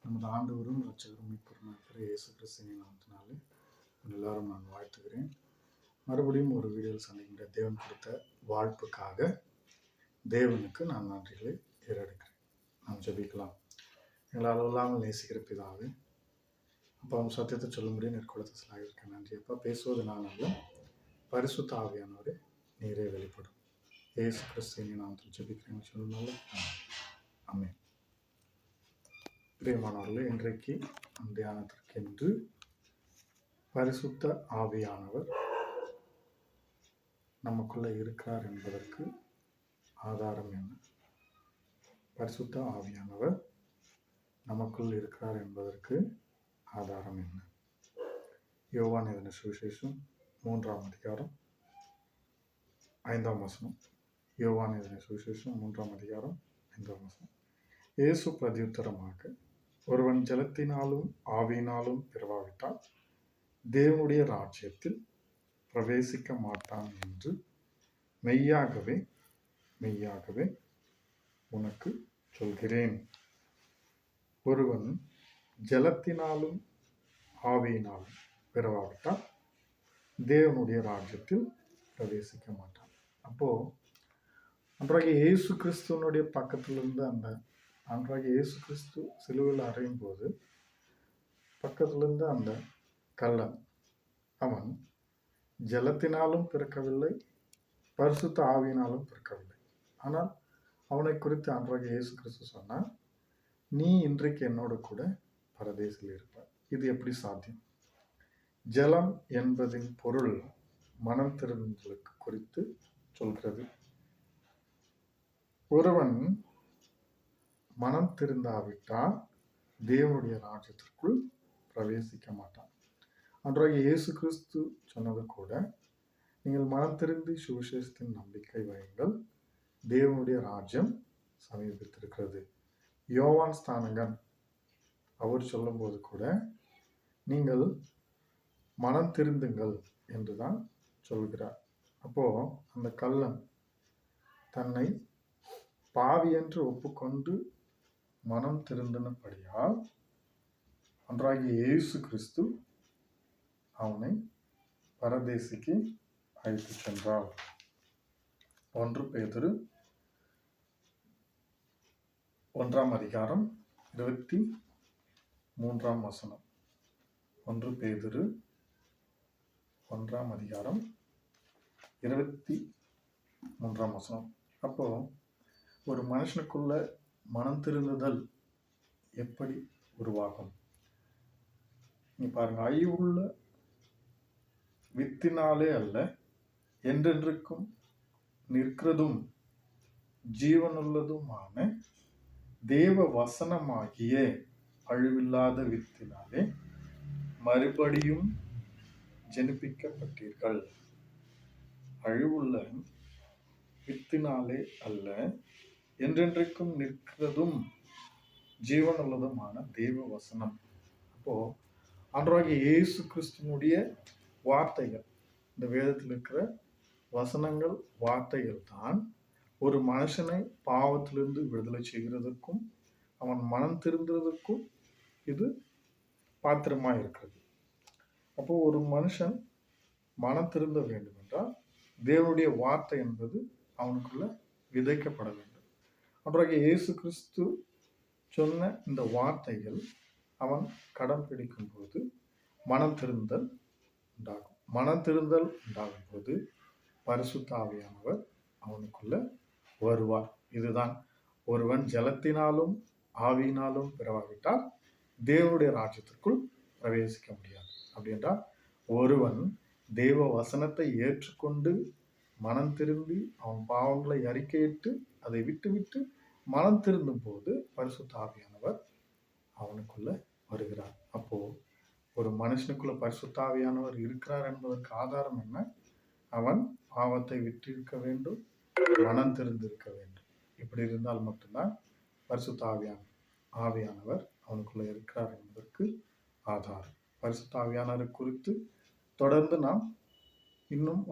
நமது ஆண்டவரும் இரட்சகரும் மீட்பருமாக இருக்கிற இயேசு கிறிஸ்துவின் நாமத்தினாலே எல்லாரும் நான் வாழ்த்துகிறேன். மறுபடியும் ஒரு வீடியோவில் சந்திக்கின்ற தேவன் கொடுத்த வாழ்ப்புக்காக தேவனுக்கு நான் நன்றிகளை ஏறெடுக்கிறேன். நாம் ஜெபிக்கலாம். எங்களால் இல்லாமல் நேசிக்கிற பிதாவே, அப்போ அவங்க சத்தியத்தை சொல்ல முடியும் நெற்குளத்தில் இருக்க நன்றி. அப்பா, பேசுவது நான் அல்ல, பரிசுத்த ஆவியானவரே நீரே வெளிப்படும். இயேசு கிறிஸ்துவின் நாமத்தில் ஜெபிக்கிறேன் சொல்லணும்ல. ஆமென். பிரியமானவர்களே, இன்றைக்கு நம் தியானத்திற்கென்று பரிசுத்த ஆவியானவர் நமக்குள்ள இருக்கிறார் என்பதற்கு ஆதாரம் என்ன? பரிசுத்த ஆவியானவர் நமக்குள் இருக்கிறார் என்பதற்கு ஆதாரம் என்ன? யோவான் எழுதின சுவிசேஷம் 3ஆம் அதிகாரம் 5ஆம் வசனம். யோவான் எழுதின சுவிசேஷம் 3ஆம் அதிகாரம் 5ஆம் வசனம். இயேசு பிரதியுத்தரமாக, ஒருவன் ஜலத்தினாலும் ஆவியினாலும் பிறவாவிட்டால் தேவனுடைய ராஜ்யத்தில் பிரவேசிக்க மாட்டான் என்று மெய்யாகவே மெய்யாகவே உனக்கு சொல்கிறேன். ஒருவன் ஜலத்தினாலும் ஆவியினாலும் பிறவாவிட்டால் தேவனுடைய ராஜ்யத்தில் பிரவேசிக்க மாட்டான். அப்போ அன்றாக இயேசு கிறிஸ்துவனுடைய பக்கத்திலிருந்து அன்றாக இயேசு கிறிஸ்து சிலுவையில் அறையும் போது பக்கத்திலிருந்து அந்த கள்ளன் அவன் ஜலத்தினாலும் பிறக்கவில்லை, பரிசுத்த ஆவியினாலும் பிறக்கவில்லை. ஆனால் அவனை குறித்து அன்றாக இயேசு கிறிஸ்து சொன்னார், நீ இன்றைக்கு என்னோடு கூட பரதேசில் இருப்பாய். இது எப்படி சாத்தியம்? ஜலம் என்பதின் பொருள் மனம் திரும்புதலுக்கு குறித்து சொல்கிறது. ஒருவன் மனம் திருந்தாவிட்டால் தேவனுடைய ராஜ்யத்திற்குள் பிரவேசிக்க மாட்டான். அன்றாக இயேசு கிறிஸ்து சொன்னது கூட, நீங்கள் மனம் திருந்தி சுவிசேஷத்தின் நம்பிக்கை வையுங்கள், தேவனுடைய ராஜ்யம் சமீபித்திருக்கிறது. யோவான் ஸ்நானகன் அவர் சொல்லும்போது கூட, நீங்கள் மனம் திருந்துங்கள் என்றுதான் சொல்கிறார். அப்போ அந்த கள்ளன் தன்னை பாவி என்று ஒப்புக்கொண்டு மனம் திருந்தினபடியால் அன்றாகிய இயேசு கிறிஸ்து அவனை பரதேசிக்கு அழைத்து சென்றார். 1 பேதுரு 1ஆம் அதிகாரம் 23ஆம் வசனம். 1 பேதுரு 1ஆம் அதிகாரம் 23ஆம் வசனம். அப்போ ஒரு மனுஷனுக்குள்ள மனம் திருந்துதல் எப்படி உருவாகும்? நீ பாருங்க, அழிவுள்ள வித்தினாலே அல்ல, என்றென்றைக்கும் நிற்கிறதும் ஜீவனுள்ளதுமான தேவ வசனமாகிய அழிவில்லாத வித்தினாலே மறுபடியும் ஜெனிப்பிக்கப்பட்டீர்கள். அழிவுள்ள வித்தினாலே அல்ல, என்றென்றைக்கும் நிற்கிறதும் ஜீவனுள்ளதுமான தேவ வசனம். அப்போ அன்றாகிய இயேசு கிறிஸ்துவனுடைய வார்த்தைகள், இந்த வேதத்தில் இருக்கிற வசனங்கள், வார்த்தைகள் தான் ஒரு மனுஷனை பாவத்திலிருந்து விடுதலை செய்கிறதுக்கும் அவன் மனம் திருந்துவதற்கும் இது பாத்திரமாக இருக்கிறது. அப்போ ஒரு மனுஷன் மனம் திருந்த வேண்டும் என்றால் தேவனுடைய வார்த்தை என்பது அவனுக்குள்ள விதைக்கப்பட வேண்டும். அன்றாக இயேசு கிறிஸ்து சொன்ன இந்த வார்த்தைகள் அவன் கடன் பிடிக்கும் போது மனம் திருந்தல் உண்டாகும். மனம் திருந்தல் உண்டாகும் போது பரிசுத்த ஆவியானவர் அவனுக்குள்ள வருவார். இதுதான், ஒருவன் ஜலத்தினாலும் ஆவியினாலும் பிறவாவிட்டால் தேவனுடைய ராஜ்யத்திற்குள் பிரவேசிக்க முடியாது. அப்படி என்றால் ஒருவன் தேவ வசனத்தை ஏற்றுக்கொண்டு மனம் திரும்பி அவன் பாவங்களை அறிக்கையிட்டு அதை விட்டு மனம் திருந்தும் போது பரிசுத்த ஆவியானவர் அவனுக்குள்ள வருகிறார். அப்போ ஒரு மனுஷனுக்குள்ள பரிசுத்த ஆவியானவர் இருக்கிறார் என்பதற்கு ஆதாரம் என்ன? அவன் பாவத்தை விட்டிருக்க வேண்டும், மனம் திருந்திருக்க வேண்டும். இப்படி இருந்தால் மட்டும்தான் பரிசுத்த ஆவியானவர் அவனுக்குள்ள இருக்கிறார் என்பதற்கு ஆதாரம். பரிசுத்த ஆவியானவர் குறித்து தொடர்ந்து நாம் இன்னும்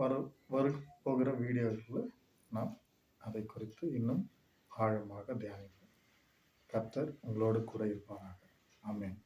போகிற வீடியோக்களில் நாம் அதை குறித்து இன்னும் ஆழமாக தியானிப்போம். கர்த்தர் உங்களோடு கூட இருப்பாராக. ஆமென்.